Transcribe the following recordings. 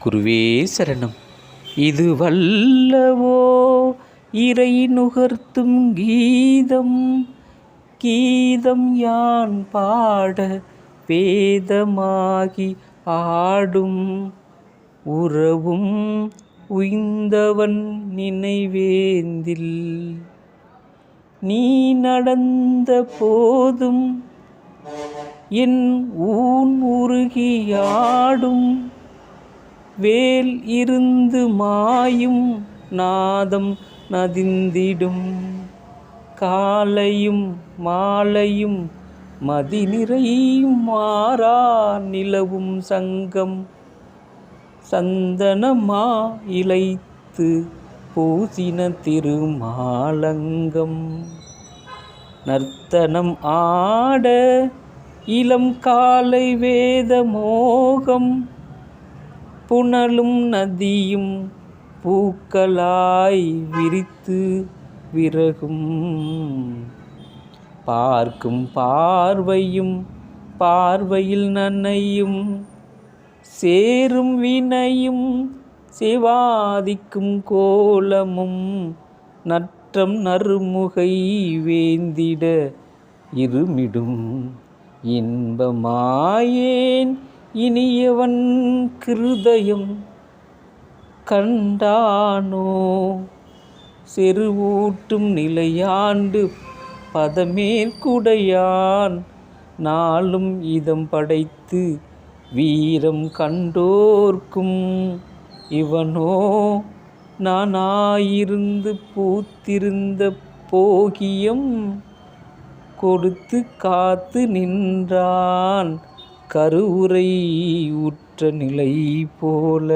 குருவே சரணம். இது வல்லவோ இறை நுகர்த்தும் கீதம், கீதம் யான் பாட வேதமாகி ஆடும், உறவும் உய்ந்தவன் நினைவேந்தில். நீ நடந்த போதும் என் ஊன் உருகியாடும், வேல் இருந்து மாயும் நாதம் நதிந்திடும். காலையும் மாலையும் மதிநிறையும் மாறா நிலவும் சங்கம், சந்தனமா இழைத்து பூசின திருமாலங்கம். நர்த்தனம் ஆட இளம் காலை வேத மோகம், புனலும் நதியும் பூக்களாய் விரித்து விரகும். பார்க்கும் பார்வையும் பார்வையில் நனையும், சேரும் வினையும் செவாதிக்கும் கோலமும், நற்றம் நறுமுகை வேந்திட இருமிடும். இன்பமாயேன் இனியவன் கிருதயம் கண்டானோ, செருவூட்டும் நிலையாண்டு பதமேற்குடையான், நாளும் இதம் படைத்து வீரம் கண்டோர்க்கும் இவனோ. நானாயிருந்து பூத்திருந்த போகியம் கொடுத்து காத்து நின்றான், கருவுரை உற்ற நிலை போல.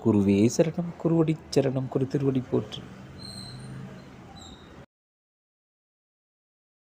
குருவே சரணம். குருவடி சரணம். குரு திருவடி போற்று.